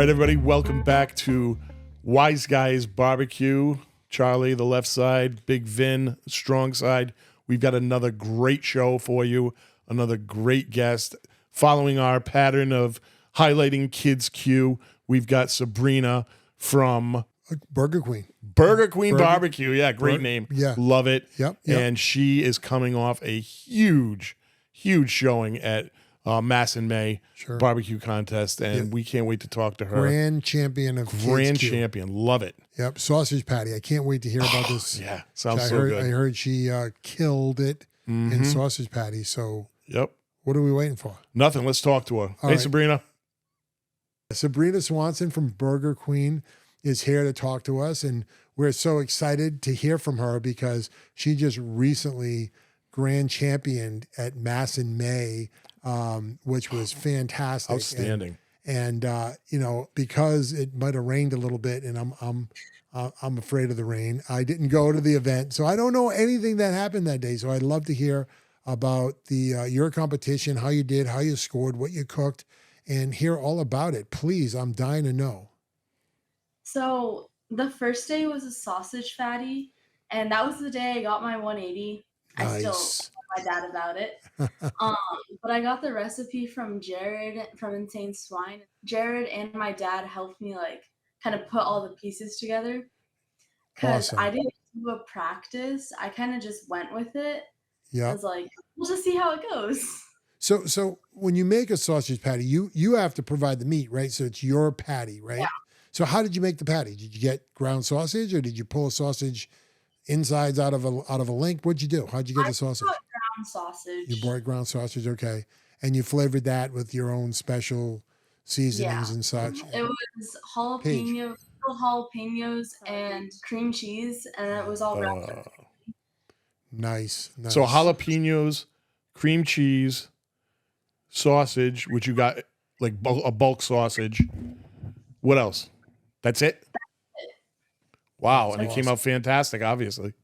right, everybody, welcome back to Wise Guys Barbecue. Charlie, the left side, Big Vin, strong side. We've got another great show for you, another great guest. Following our pattern of highlighting Kids Q, we've got Sabrina from Burger Queen. Burger Queen Barbecue. Yeah, great name. Yeah. Love it. Yep. And she is coming off a huge showing at Mass and May barbecue contest, and we can't wait to talk to her. Grand champion of Grand Kids Q. champion. Love it. Yep. Sausage patty. I can't wait to hear about this. Yeah, sounds so good. good. I heard she killed it in sausage patty. So what are we waiting for? Nothing. Let's talk to her. Hey, right. Sabrina. Sabrina Swanson from Burger Queen is here to talk to us, and we're so excited to hear from her because she just recently grand championed at Mass in May, which was fantastic. Outstanding. And you know, because it might have rained a little bit, and I'm afraid of the rain, I didn't go to the event, so I don't know anything that happened that day. So I'd love to hear about the your competition, how you did, how you scored, what you cooked, and hear all about it. Please, I'm dying to know. So the first day was a sausage fatty, and that was the day I got my 180. Nice. I still tell my dad about it. But I got the recipe from Jared from Insane Swine. Jared and my dad helped me like kind of put all the pieces together because I didn't do a practice. I kind of just went with it. Yeah. I was like, we'll just see how it goes. So when you make a sausage patty, you have to provide the meat, right? So it's your patty, right? Yeah. So how did you make the patty? Did you get ground sausage, or did you pull a sausage insides out of a link? What'd you do? How'd you get the sausage? I bought ground sausage. You bought ground sausage, okay. And you flavored that with your own special seasonings and such. It was jalapeños and cream cheese, and it was all wrapped up. Nice. So jalapenos, cream cheese, sausage, which you got like a bulk sausage. What else? That's it? Wow, and it came out fantastic, obviously.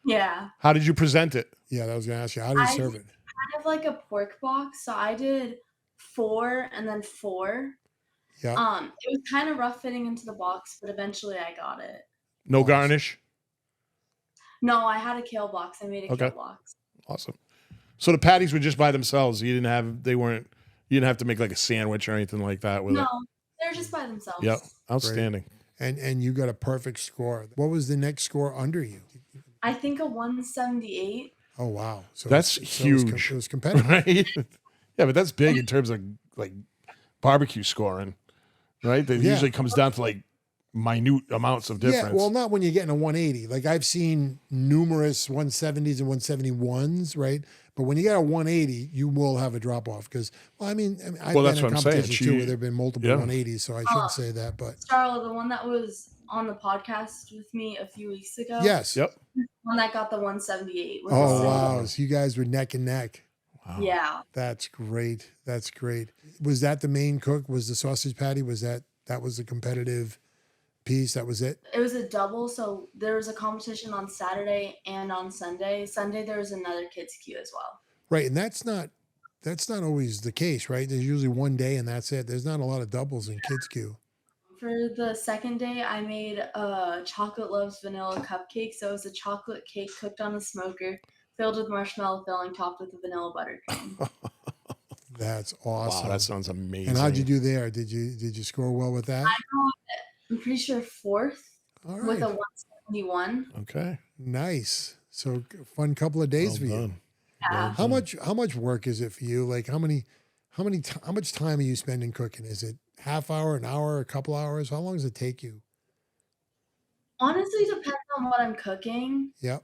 Yeah. How did you present it? Yeah, I was going to ask you. How did you serve it? Kind of like a pork box. So I did 4 and then 4. Yeah. It was kind of rough fitting into the box, but eventually I got it. No garnish? No, I had a kale box. I made a kale box. Awesome. So the patties were just by themselves. You didn't have to make like a sandwich or anything like that with it. No, they're just by themselves. Yep. Outstanding. Great. And you got a perfect score. What was the next score under you? I think a 178. Oh, wow. So that's huge. It was competitive. Right? Yeah, but that's big in terms of like barbecue scoring, right? That usually comes down to like minute amounts of difference. Yeah, well, not when you're getting a 180. Like I've seen numerous 170s and 171s, right? But when you get a 180, you will have a drop off because, I've been in competitions too where there have been multiple 180s, so I shouldn't say that. But Charlotte, the one that was on the podcast with me a few weeks ago. Yes. Yep. The one that got the 178. Oh, wow. So you guys were neck and neck. Wow. Yeah. That's great. That's great. Was that the main cook? Was the sausage patty? Was that was the competitive piece? That was it? It was a double. So there was a competition on Saturday and on Sunday. Sunday there was another Kids Q as well. Right. And that's not always the case, right? There's usually one day and that's it. There's not a lot of doubles in Kids Q. For the second day, I made Chocolate Loves Vanilla cupcake. So it was a chocolate cake cooked on a smoker, filled with marshmallow filling, topped with a vanilla buttercream. That's awesome. Wow, that sounds amazing. And how'd you do there? Did you score well with that? I'm pretty sure 4th with a 171. Okay. Nice. So fun couple of days for you. Yeah. How much work is it for you? Like how much time are you spending cooking? Is it half hour, an hour, a couple hours? How long does it take you? Honestly, depends on what I'm cooking. Yep.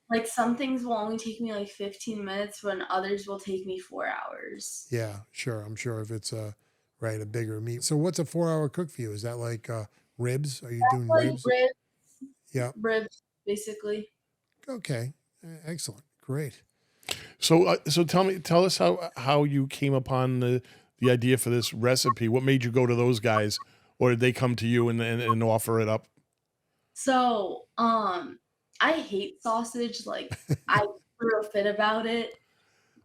Like some things will only take me like 15 minutes when others will take me 4 hours. Yeah, sure. I'm sure if it's a bigger meat. So what's a 4-hour cook for you? Is that like ribs? Are you doing ribs? Ribs. Yeah. Ribs, basically. Okay. Excellent. Great. So tell us how you came upon the idea for this recipe. What made you go to those guys, or did they come to you and offer it up? So, I hate sausage. Like I threw a fit about it,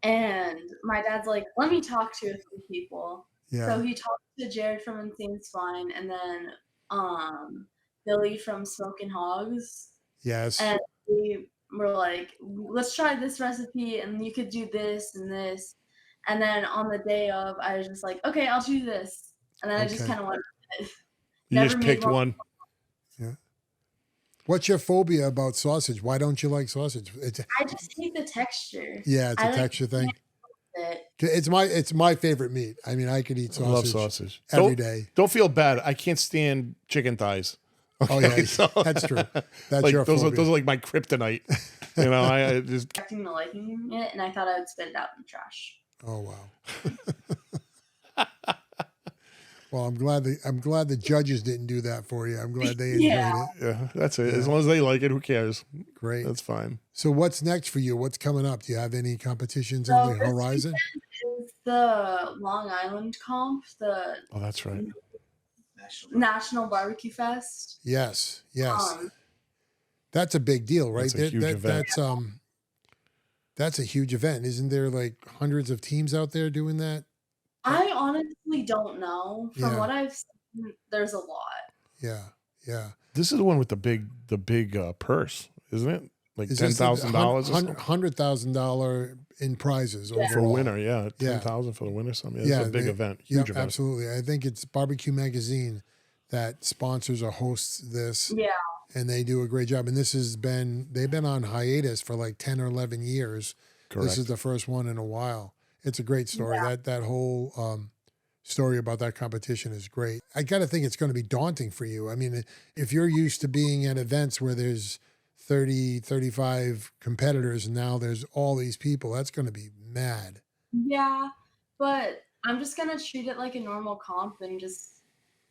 and my dad's like, "Let me talk to a few people." Yeah. So he talked to Jared from Insane Swine and then Billy from Smoking Hogs. Yes. And we were like, let's try this recipe and you could do this and this. And then on the day of, I was just like, okay, I'll do this. And then I just Okay. kind of went with it. You Never just made picked one. Yeah. What's your phobia about sausage? Why don't you like sausage? I just hate the texture. Yeah, it's a texture thing. It's my favorite meat. I mean, I could eat sausage. I love sausage every day. Don't feel bad. I can't stand chicken thighs. Okay, oh yeah, that's true. That's like, your those phobia. are like my kryptonite. You know, I just expecting to liking it, and I thought I would spit it out in the trash. Oh wow. Well, I'm glad the judges didn't do that for you. I'm glad they enjoyed it. Yeah, that's it. Yeah. As long as they like it, who cares? Great. That's fine. So what's next for you? What's coming up? Do you have any competitions on the horizon? Is the Long Island comp, Oh, that's right. National Barbecue Fest. Yes. That's a big deal, right? That's a huge event. That's a huge event. Isn't there like hundreds of teams out there doing that? I honestly don't know. From what I've seen, there's a lot. Yeah. This is the one with the big purse, isn't it? Like $10,000, $100,000 in prizes overall. For a winner. Yeah, 10,000 for the winner. Something. Yeah, it's a big event. Huge event. Absolutely. I think it's Barbecue Magazine that sponsors or hosts this. Yeah. And they do a great job. And they've been on hiatus for like 10 or 11 years. Correct. This is the first one in a while. It's a great story. Yeah. That whole story about that competition is great. I got to think it's going to be daunting for you. I mean, if you're used to being at events where there's 30, 35 competitors and now there's all these people, that's going to be mad. Yeah, but I'm just going to treat it like a normal comp and just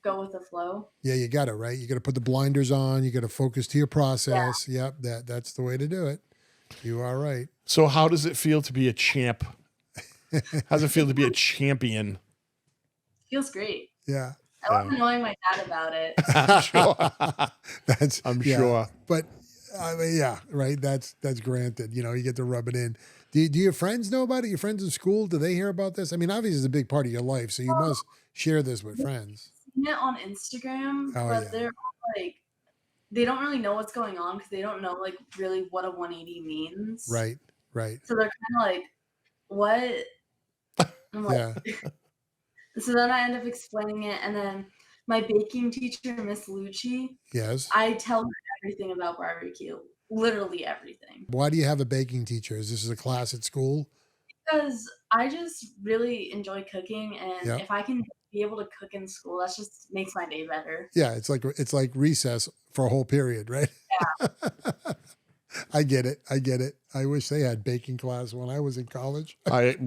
go with the flow. Yeah, you got it, right? You got to put the blinders on. You got to focus to your process. Yeah. Yep, that's the way to do it. You are right. So how does it feel to be a champ? How does it feel to be a champion? Feels great. Yeah. I love annoying my dad about it. I'm sure. I'm sure. But I mean, yeah, right. That's granted. You know, you get to rub it in. Do your friends know about it? Your friends in school, do they hear about this? I mean, obviously it's a big part of your life, so you must share this with friends. I've seen it on Instagram, but they're like, they don't really know what's going on because they don't know like really what a 180 means. Right. So they're kind of like, what? I'm like, So then I end up explaining it, and then my baking teacher, Miss Lucci, I tell her everything about barbecue, literally everything. Why do you have a baking teacher? Is this a class at school? Because I just really enjoy cooking, and if I can be able to cook in school, that just makes my day better. Yeah, it's like recess for a whole period, right? Yeah. I get it. I wish they had baking class when I was in college. I had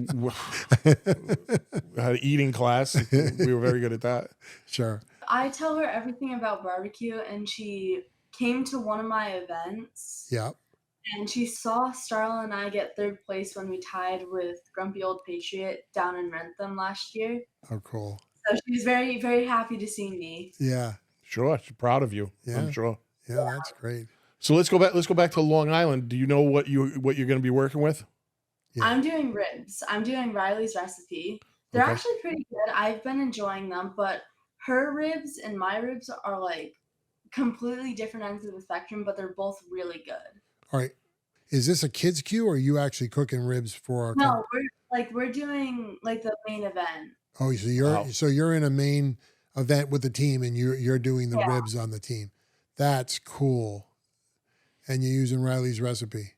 an eating class. We were very good at that. Sure. I tell her everything about barbecue, and she came to one of my events. Yeah. And she saw Starla and I get third place when we tied with Grumpy Old Patriot down in Rentham last year. Oh, cool. So she was very, very happy to see me. Yeah. Sure. She's proud of you. Yeah. I'm sure. Yeah, that's great. So let's go back to Long Island. Do you know what you're going to be working with? Yeah. I'm doing ribs. I'm doing Riley's recipe. They're actually pretty good. I've been enjoying them, but her ribs and my ribs are like completely different ends of the spectrum, but they're both really good. All right. Is this a kids queue or are you actually cooking ribs for No, we're doing like the main event. Oh, so you're in a main event with the team and you're doing the ribs on the team. That's cool. And you're using Riley's recipe.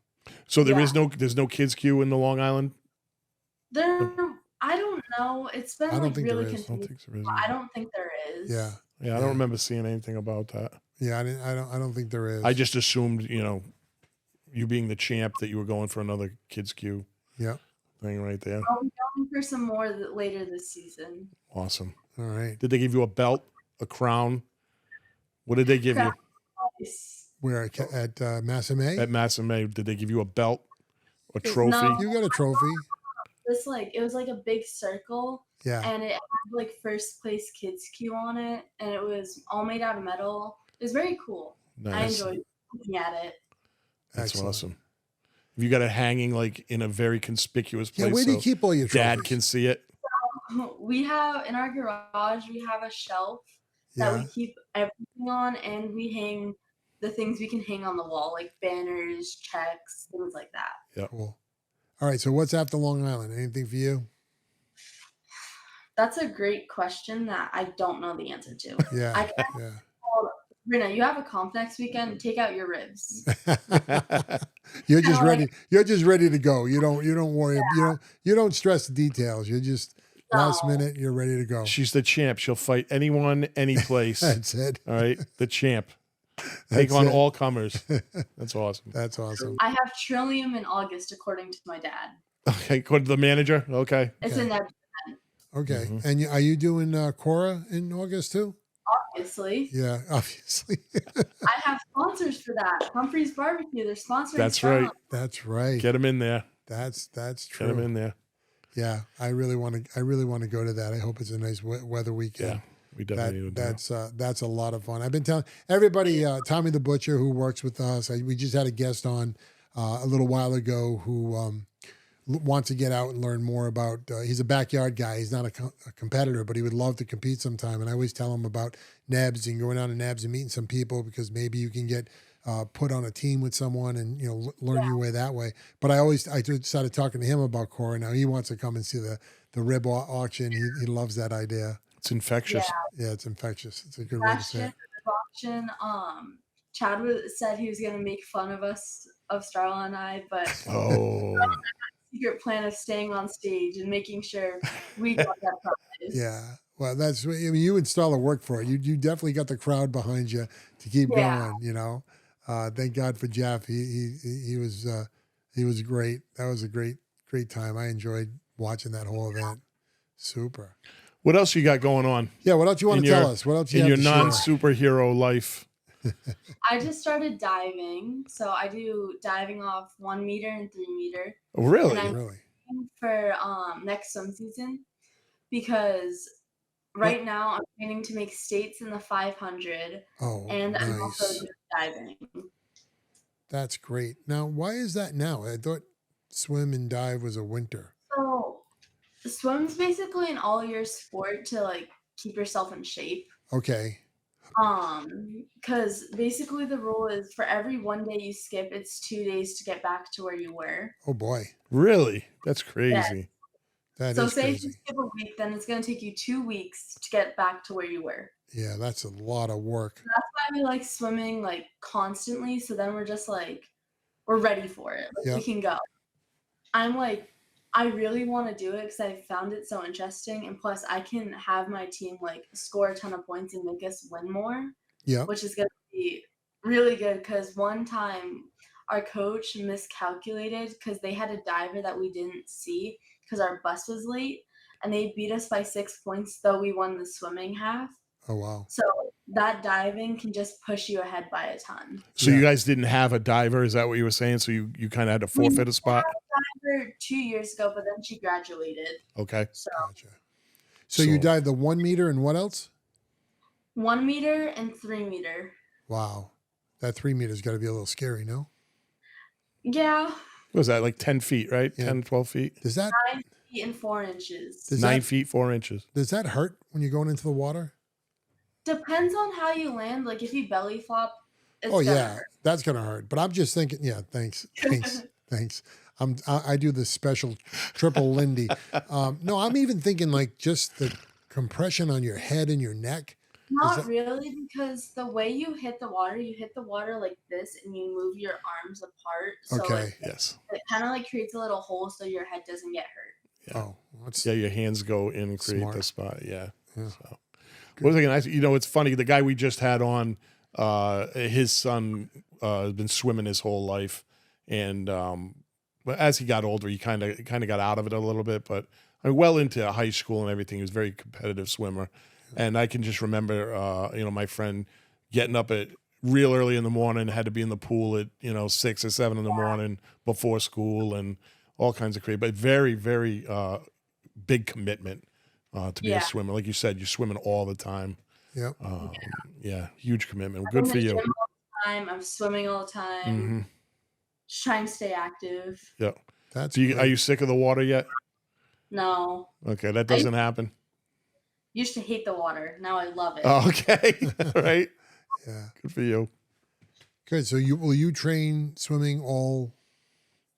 So there's no kids queue in the Long Island? I don't know. It's been really confusing. I don't think there is. Yeah. I don't remember seeing anything about that. Yeah, I don't think there is. I just assumed, you being the champ, that you were going for another kids queue. Thing right there. I'll be going for some more later this season. Awesome. All right. Did they give you a belt, a crown? What did they give you? Where at Massime? At Massime, did they give you a belt, a trophy? No. You got a trophy. It was like a big circle. Yeah. And it had like first place kids queue on it, and it was all made out of metal. It was very cool. Nice. I enjoyed looking at it. That's awesome. Have you got it hanging like in a very conspicuous place? Yeah, where do you keep all your trophies? Dad can see it. We have in our garage, we have a shelf that we Yeah. keep everything on, and we hang the things we can hang on the wall, like banners, checks, things like that. Yep. Cool. All right. So what's after Long Island? Anything for you? That's a great question that I don't know the answer to. Yeah. I can Yeah. call Sabrina, you have a comp next weekend. Take out your ribs. You're just Kinda like, ready. You're just ready to go. You don't worry. You don't stress the details. You're just last no. minute. You're ready to go. She's the champ. She'll fight anyone, any place. That's it. All right, the champ. Take That's on it. all comers. That's awesome. That's awesome. I have Trillium in August, according to my dad. Okay, go to the manager. Okay. It's Okay. in there, Okay. Mhm. And are you doing Cora in August too? obviously. Yeah, obviously. I have sponsors for that. Humphrey's Barbecue. They're sponsoring. That's right. Starlight. That's right. Get him in there. That's Get him true. in there. Yeah, I really want to go to that. I hope it's a nice weather weekend. Yeah, we definitely need to do that. That's a lot of fun. I've been telling everybody, Tommy the Butcher, who works with us, we just had a guest on a little while ago who wants to get out and learn more about. He's a backyard guy. He's not a competitor, but he would love to compete sometime. And I always tell him about Nebs and going down to Nebs and meeting some people because maybe you can get put on a team with someone and learn your way that way. But I started talking to him about Cora. Now he wants to come and see the rib auction. He loves that idea. It's infectious. Yeah, it's infectious. It's a good way to Last say year it. for the auction, Chad said he was going to make fun of us, of Starla and I, but Oh, secret plan of staying on stage and making sure we got that prize. Yeah. Well, you and Starla work for it. You definitely got the crowd behind you to keep Yeah. going. Thank God for Jeff. He was great. That was a great time. I enjoyed watching that whole event. Super. what else you got going on Yeah. What else you want In to tell your- us? What else you in have your to share? non-superhero life? I just started diving. So I do diving off 1 meter and 3 meter Oh, really? And I'm- Really? for next swim season because right now I'm planning to make states in the 500 Oh, and I'm also nice. doing diving. That's great. Now, why is that now? I thought swim and dive was a winter. So swim's basically an all-year sport to like keep yourself in shape. Okay. Because basically the rule is for every 1 day you skip, it's 2 days to get back to where you were. Oh boy. Really? That's crazy. That So is say if you crazy. skip a week, then it's going to take you 2 weeks to get back to where you were. Yeah, that's a lot of work. That's why we like swimming like constantly. So then we're just like, we're ready for it. Like, Yeah. we can go. I'm like, I really want to do it because I found it so interesting. And plus, I can have my team like score a ton of points and make us win more, Yeah. which is going to be really good. Because one time our coach miscalculated because they had a diver that we didn't see because our bus was late. And they beat us by 6 points, though we won the swimming half. Oh wow. So that diving can just push you ahead by a ton. So Yeah. you guys didn't have a diver? Is that what you were saying? So you kind of had to forfeit a spot? Diver 2 years ago, but then she graduated. Okay. So Gotcha. So you So- dive the 1 meter and what else? 1 meter and 3 meter. Wow. That 3 meters got to be a little scary, no? Yeah, What was that, like 10 feet, right? Yeah. 10, 12 feet? Does that 9 feet and 4 inches. Does 9 that- feet, 4 inches. hurt when you're going into the water? Depends on how you land. Like if you belly flop, it's Oh gonna yeah, hurt. that's gonna hurt. But I'm just thinking. Yeah, thanks. I do the special triple Lindy. No, I'm even thinking like just the compression on your head and your neck. Not that- really, because the way you hit the water like this, and you move your arms apart. So Okay. Yes. it kind of like creates a little hole so your head doesn't get hurt. Yeah. Oh, that's Yeah, your hands go in and create Smart. the spot. Yeah. Yeah. So, what was I going to ask? It's funny. The guy we just had on, his son has been swimming his whole life, and but as he got older, he kind of got out of it a little bit. But well into high school and everything, he was a very competitive swimmer, and I can just remember, my friend getting up at real early in the morning, had to be in the pool at 6 or 7 in the morning before school, and all kinds of crazy, but very, very big commitment to be a Yeah. swimmer. Like you said, you're swimming all the time. Yep. Yeah, huge commitment. I'm Good in for the you. gym all the time. I'm swimming all the time. Hmm. Just trying to stay active. Yeah. That's Are you great. sick of the water yet? No. Okay, that I doesn't happen. used to hate the water. Now I love it. Oh, okay. All right. Yeah. Good for you. Good. So will you train swimming all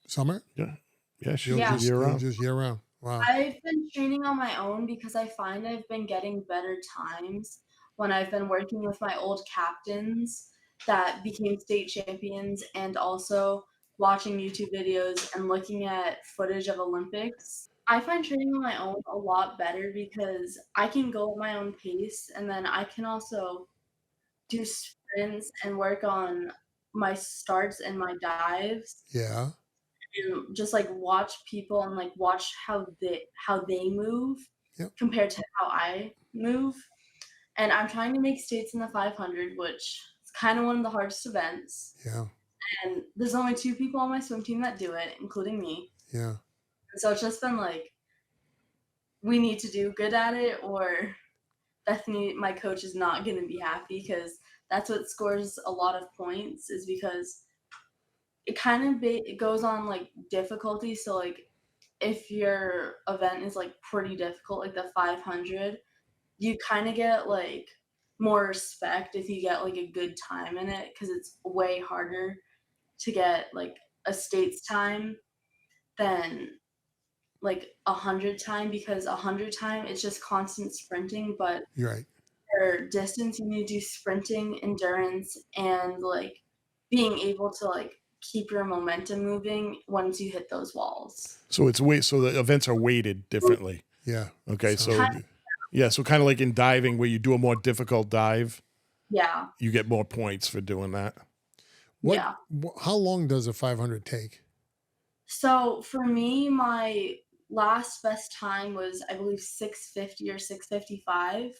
summer? Yeah. Yes. You'll Yeah. just Year you'll round. just year round. Wow. I've been training on my own because I find I've been getting better times when I've been working with my old captains that became state champions and also watching YouTube videos and looking at footage of Olympics. I find training on my own a lot better because I can go at my own pace and then I can also do sprints and work on my starts and my dives Yeah. and just like watch people and like watch how they move Yep. compared to how I move. And I'm trying to make states in the 500, which is kind of one of the hardest events. Yeah. And there's only 2 people on my swim team that do it, including me. Yeah. And so it's just been like, we need to do good at it, or Bethany, my coach, is not going to be happy because that's what scores a lot of points, is because it kind of it goes on like difficulty. So like if your event is like pretty difficult, like the 500, you kind of get like more respect if you get like a good time in it, because it's way harder to get like a state's time than like 100 time, because 100 time it's just constant sprinting, but You're right. for distance you need to do sprinting, endurance, and like being able to like keep your momentum moving once you hit those walls. So so the events are weighted differently. Yeah. Okay. So Kind yeah. So kind of like in diving, where you do a more difficult dive, Yeah. you get more points for doing that. Yeah. How long does a 500 take? So for me, my last best time was, I believe, 6:50 or 6:55.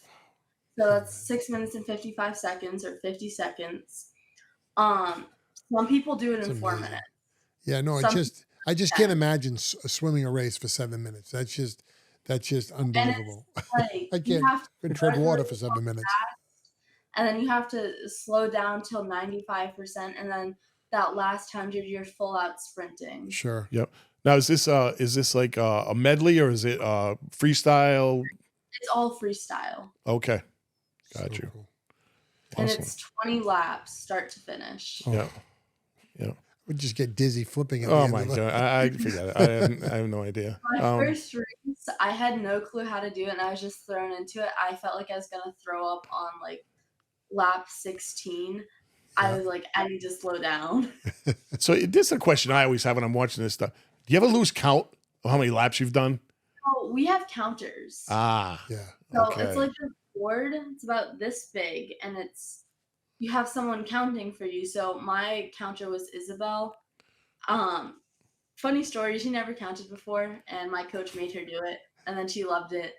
So that's 6 minutes and 55 seconds, or 50 seconds. Some people do it It's in 4 amazing. minutes. Yeah. No. Some I just can't imagine swimming a race for 7 minutes. That's just and unbelievable. it's like I you can't have to even tread start water really for 7 minutes. fast, and then you have to slow down till 95%, and then that last 100 you're full out sprinting. Sure. Yep. Now is this like a medley, or is it freestyle? It's all freestyle. Okay. So Got you. cool. And Awesome. it's 20 laps start to finish. Oh, Yeah. Yeah. would just get dizzy flipping at the Oh end my of the God. I forget it. I have no idea. My first race, I had no clue how to do it, and I was just thrown into it. I felt like I was gonna throw up on like lap 16. I Yeah. was like, I need to slow down. So this is a question I always have when I'm watching this stuff. Do you ever lose count of how many laps you've done? Oh, we have counters. Ah. Yeah. So Okay. it's like a board. It's about this big, and you have someone counting for you. So my counter was Isabel. Funny story, she never counted before, and my coach made her do it, and then she loved it.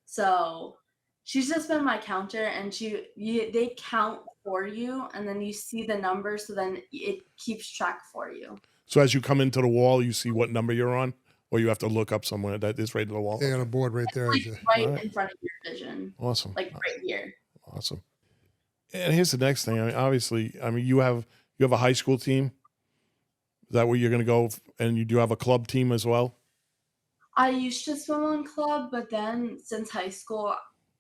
So she's just been my counter, and they count for you, and then you see the number, so then it keeps track for you. So as you come into the wall, you see what number you're on, or you have to look up somewhere that is right to the wall. They got a board right there. Like right Alright. in front of your vision, Awesome. like right here. Awesome. And here's the next thing. I mean, obviously, you have a high school team. Is that where you're going to go? And you do have a club team as well? I used to swim on club, but then since high school,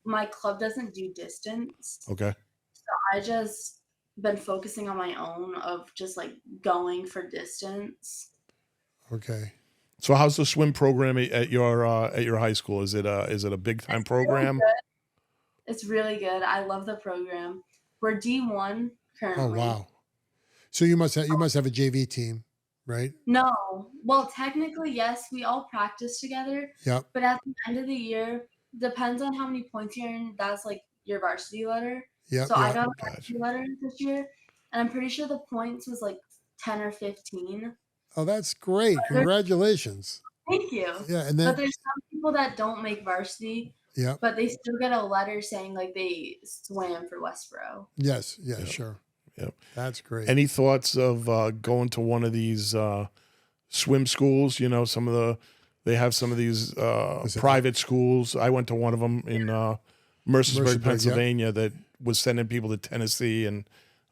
my club doesn't do distance. Okay. So I just been focusing on my own of just like going for distance. Okay. So how's the swim program at your high school? Is it a big time program? Really it's really good. I love the program. We're D1 currently. Oh wow. So you must have a JV team, right? No. Well, technically, yes, we all practice together. Yep. But at the end of the year, depends on how many points you're in. That's like your varsity letter. Yep. So I Yep. got a varsity letter this year, and I'm pretty sure the points was like 10 or 15. Oh, that's great. Congratulations. Thank you. Yeah, and But then there's some people that don't make varsity, yeah. but they still get a letter saying like they swam for Westboro. Yes. Yeah. Yep. Sure. Yep. That's great. Any thoughts of going to one of these swim schools? You know, they have some of these private schools. I went to one of them in Mercersburg, Yep. Pennsylvania, that was sending people to Tennessee, and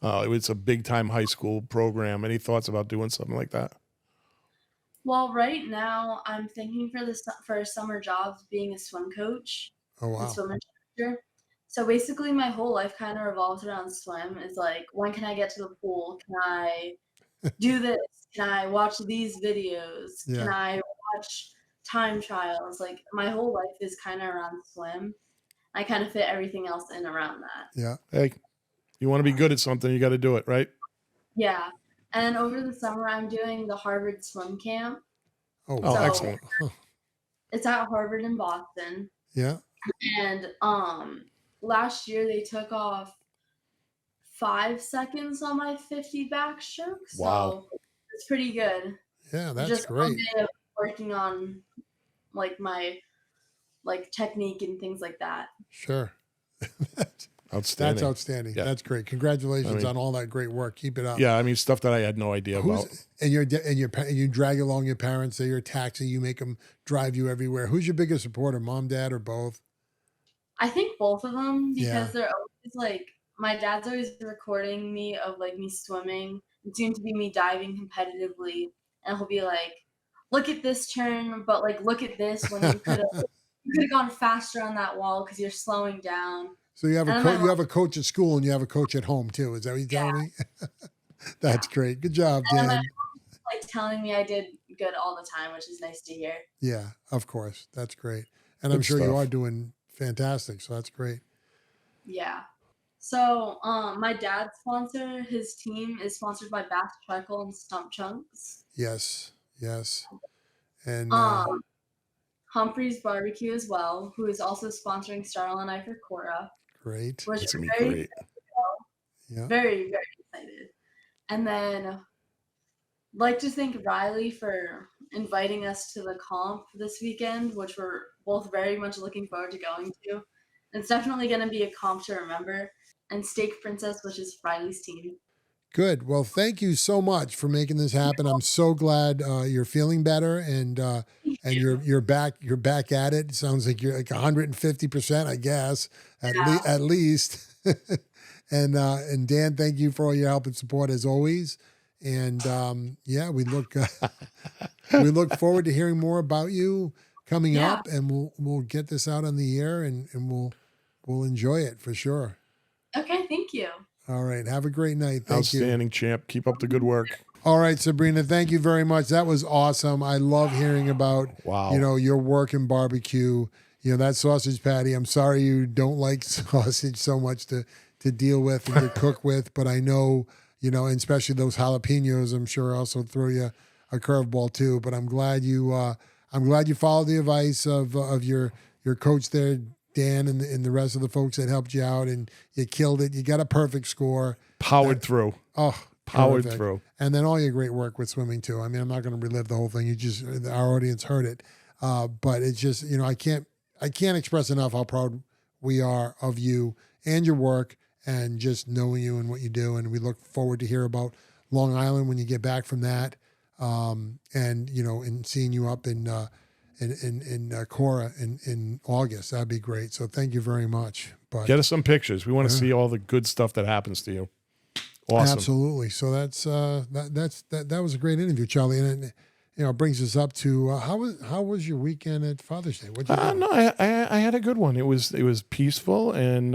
it was a big time high school program. Any thoughts about doing something like that? Well, right now I'm thinking for summer jobs being a swim coach Oh, and wow. swim instructor. So basically, my whole life kind of revolves around swim. Is like, when can I get to the pool? Can I do this? Can I watch these videos? Can Yeah. I watch time trials? Like, my whole life is kind of around swim. I kind of fit everything else in around that. Yeah. Hey, you want to be good at something, you got to do it, right? Yeah. And over the summer, I'm doing the Harvard swim camp. Oh, Oh, wow. So excellent. it's at Harvard in Boston. Yeah. And last year they took off 5 seconds on my 50 backstroke. Wow. So it's pretty good. Yeah, that's Just one great. day of working on like my technique and things like that. Sure. That's Outstanding. outstanding. Yeah. That's great. Congratulations I mean- on all that great work. Keep it up. Yeah, I mean, stuff that I had no idea about. And you drag along your parents. They're your taxi. You make them drive you everywhere. Who's your biggest supporter, mom, dad, or both? I think both of them, because Yeah. they're always like, my dad's always recording me of like me swimming and soon to be me diving competitively, and he'll be like, look at this turn, but like look at this when you could have gone faster on that wall because you're slowing down. So you have And my you have a coach at school and you have a coach at home too. Is that what you're telling me? That's great. Good job, And my Dan. mom's like telling me I did good all the time, which is nice to hear. Yeah, of course. That's great. And Good I'm sure you stuff. are doing fantastic. So that's great. Yeah. So my dad's sponsor, his team is sponsored by Bass Treckle and Stump Chunks. Yes. Yes. And Humphrey's Barbecue as well, who is also sponsoring Starla and I for Cora. great. Which That's is going to be very, great. Yeah. very, very excited. And then like to thank Riley for inviting us to the comp this weekend, which we're both very much looking forward to going to. It's definitely going to be a comp to remember. And Steak Princess, which is Riley's team. Good. Well, thank you so much for making this happen. I'm so glad you're feeling better and you're back at it. It sounds like you're like 150%, I guess, at least. And Dan, thank you for all your help and support as always. And yeah, we look forward to hearing more about you coming up, and we'll get this out on the air and we'll enjoy it for sure. Okay, thank you. All right. Have a great night. Thank you. Outstanding, champ. Keep up the good work. All right, Sabrina, thank you very much. That was awesome. I love hearing about, Wow. your work in barbecue. That sausage patty. I'm sorry you don't like sausage so much to deal with and to cook with, but I know, and especially those jalapeños, I'm sure also throw you a curveball too. But I'm glad you followed the advice of your coach there, Dan, and the rest of the folks that helped you out, and you killed it. You got a perfect score. Powered through. Oh, Powered perfect. through. And then all your great work with swimming too. I mean, I'm not going to relive the whole thing. Our audience heard it. But it's just, I can't express enough how proud we are of you and your work and just knowing you and what you do. And we look forward to hear about Long Island when you get back from that. And seeing you up in Cora in August. That'd be great. So thank you very much. But Get us some pictures. We want to see all the good stuff that happens to you. Awesome. absolutely. So that was a great interview, Charlie. And it brings us up to how was your weekend at Father's Day? What you do? No, I had a good one. It was peaceful, and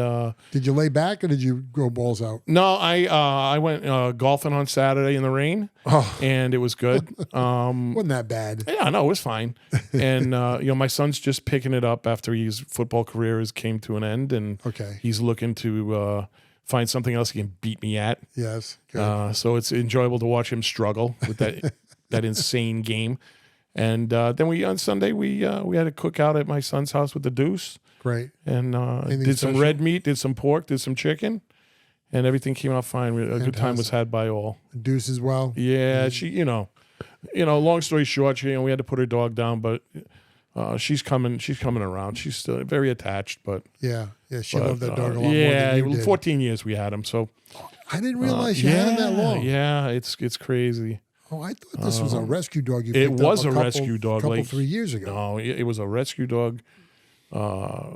Did you lay back or did you go balls out? no, I went golfing on Saturday in the rain, and it was good. Wasn't that bad? Yeah, no, it was fine. And my son's just picking it up after his football career came to an end, and Okay. he's looking to find something else he can beat me at. Yes. Good. So it's enjoyable to watch him struggle with that insane game. And then on Sunday we had a cookout at my son's house with the Deuce, Great. and Anything did some special? red meat, did some pork, did some chicken, and everything came out fine. A good time was Fantastic. had by all. Deuce as well. Yeah, she, long story short, we had to put her dog down, but she's coming around. She's still very attached, but Yeah. She loved that dog a lot more yeah, than you did. 14 years we had him, so I didn't realize you had him that long. Yeah, it's crazy. Oh, I thought this was a rescue dog. You It picked was up a rescue dog, couple like 3 years ago. No, it was a rescue dog.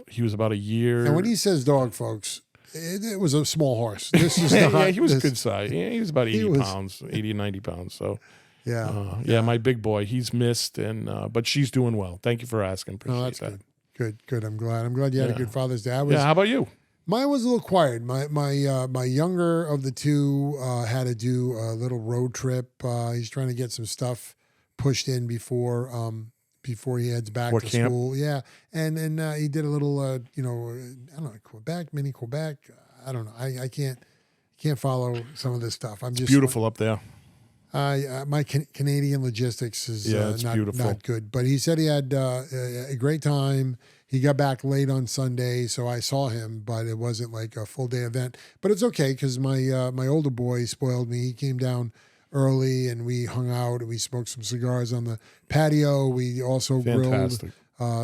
He was about a year. And when he says dog, folks, it was a small horse. This is not. yeah, he was this- good size. Yeah, he was about 80 was- pounds, 80 or 90 pounds. So Yeah, my big boy, he's missed, but she's doing well. Thank you for asking. Appreciate that's that. Good. I'm glad you had a good Father's Day. How about you? Mine was a little quiet. My younger of the two had to do a little road trip. He's trying to get some stuff pushed in before he heads back to camp. school. Yeah, and he did a little I don't know, mini Quebec. I don't know. I can't follow some of this stuff. I'm just Beautiful up there. My Canadian logistics is not good. But he said he had a great time. He got back late on Sunday, so I saw him, but it wasn't like a full day event. But it's okay because my older boy spoiled me. He came down early and we hung out and we smoked some cigars on the patio. We also grilled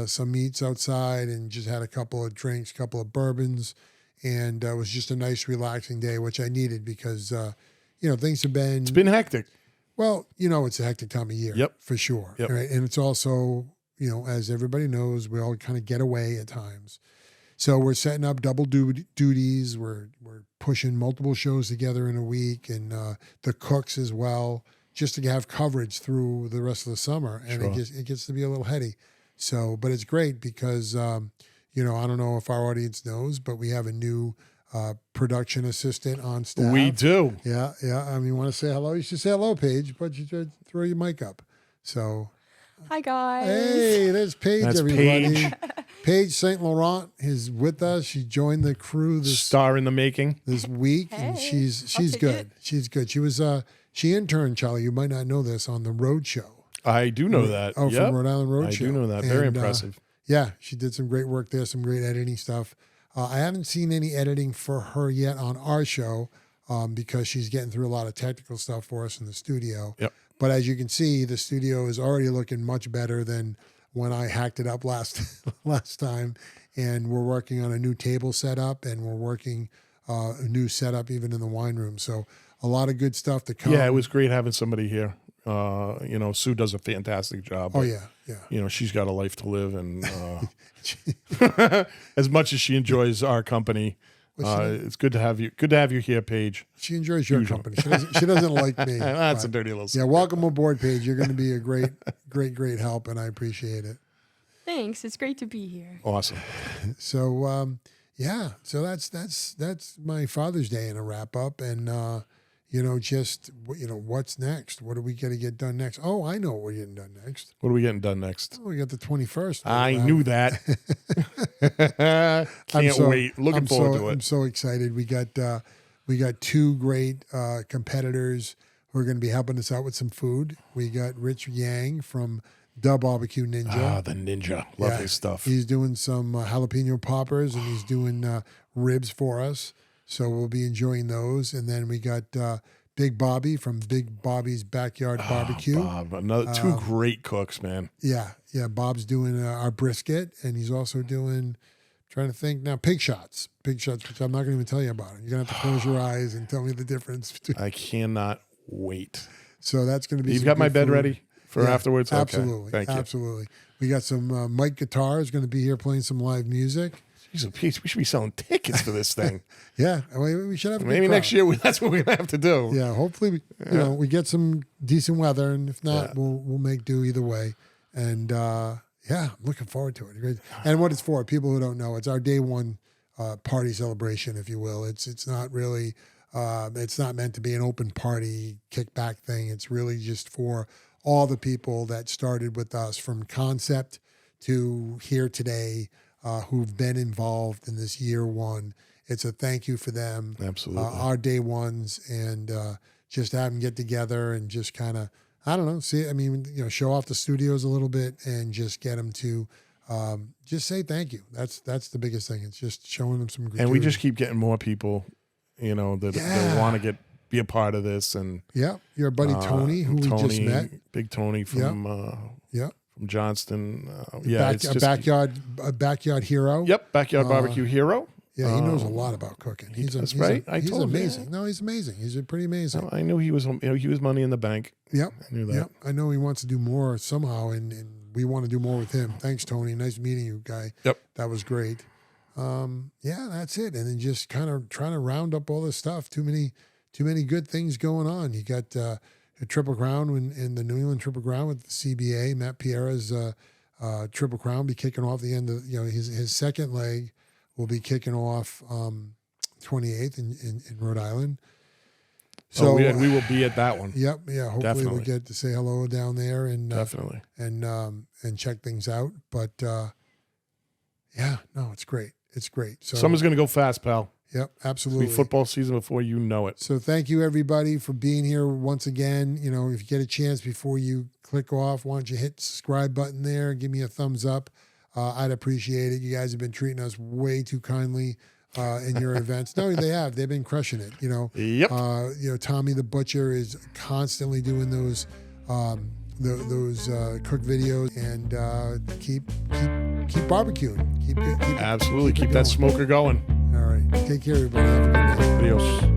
some meats outside and just had a couple of drinks, a couple of bourbons, and it was just a nice, relaxing day, which I needed because things have been. It's been hectic. Well, it's a hectic time of year. Yep. For sure. Yep. Right? And it's also, as everybody knows, we all kind of get away at times. So we're setting up double duties. We're pushing multiple shows together in a week, and the cooks as well, just to have coverage through the rest of the summer. And it gets to be a little heady. So, but it's great because, I don't know if our audience knows, but we have a new production assistant on staff. We do. Yeah. I mean, you want to say hello? You should say hello, Paige, but you should throw your mic up. So, hi guys. Hey, there's Paige. That's everybody. Paige St. Laurent is with us. She joined the crew star in the making this week, and she's good. She's good. She interned, Charlie. You might not know this, on the Road Show. I do know that. Oh, from Rhode Island Road Show. I do know that. Very impressive. Yeah, she did some great work there. Some great editing stuff. I haven't seen any editing for her yet on our show because she's getting through a lot of technical stuff for us in the studio. Yep. But as you can see, the studio is already looking much better than when I hacked it up last time. And we're working on a new table setup, and we're working a new setup even in the wine room. So a lot of good stuff to come. Yeah, it was great having somebody here. Sue does a fantastic job. Oh, yeah. She's got a life to live, and as much as she enjoys our company, it's good to have you. Good to have you here, Paige. She enjoys your company. She doesn't like me. That's a dirty little secret. Yeah, welcome aboard, Paige. You're going to be a great help, and I appreciate it. Thanks. It's great to be here. Awesome. So, so that's my Father's Day in a wrap up, and what's next? What are we going to get done next? Oh, I know what we're getting done next. What are we getting done next? Oh, we got the 21st. I knew that. Can't wait. Looking forward to it. I'm so excited. We got two great competitors who are going to be helping us out with some food. We got Rich Yang from Da Barbecue Ninja. Ah, the Ninja. Love his stuff. He's doing some jalapeno poppers, and he's doing ribs for us. So we'll be enjoying those. And then we got Big Bobby from Big Bobby's Backyard Barbecue. Bob, two great cooks, man. Yeah. Bob's doing our brisket, and he's also doing, trying to think now, pig shots, which I'm not going to even tell you about. You're going to have to close your eyes and tell me the difference. I cannot wait. So that's going to be. You've got my bed ready for afterwards? Absolutely. Okay. Thank you. Absolutely. We got some Mike Guitar is going to be here playing some live music. We should be selling tickets for this thing. Yeah, we should have. Maybe next year that's what we're gonna have to do. Yeah, hopefully we get some decent weather, and if not, we'll make do either way. And I'm looking forward to it. And what it's for, people who don't know, it's our day one party celebration, if you will. It's not really, it's not meant to be an open party kickback thing. It's really just for all the people that started with us from concept to here today. Who've been involved in this year one. It's a thank you for them. Absolutely. Our day ones, and just have them get together and just kind of, I don't know, show off the studios a little bit and just get them to just say thank you. That's the biggest thing. It's just showing them some gratitude. And we just keep getting more people, that want to be a part of this. And your buddy Tony, who we just met. Big Tony from from Johnston. Backyard hero. Yep, Backyard Barbecue Hero. Yeah, he knows a lot about cooking. He's right. He's amazing. No, he's amazing. He's pretty amazing. No, I knew he was money in the bank. Yep. I knew that. Yep. I know he wants to do more somehow, and we want to do more with him. Thanks, Tony. Nice meeting you, guy. Yep. That was great. That's it. And then just kind of trying to round up all this stuff. Too many good things going on. You got Triple Crown in the New England Triple Crown with the CBA. Matt Piera's Triple Crown be kicking off the end of his second leg will be kicking off 28th in Rhode Island. So we will be at that one. Yep, yeah. Hopefully Definitely. we'll get to say hello down there and Definitely. and check things out. But yeah, no, it's great. It's great. So Summer's going to go fast, pal. Yep, It'll absolutely. be football season before you know it. So thank you everybody for being here once again. You know, if you get a chance before you click off, why don't you hit the subscribe button there? Give me a thumbs up. I'd appreciate it. You guys have been treating us way too kindly in your events. No, they have. They've been crushing it. You know. Yep. Tommy the Butcher is constantly doing those cook videos and keep barbecuing. Keep Absolutely. it Keep that going. smoker going. All right. Take care, everybody. Have a good night. Adios.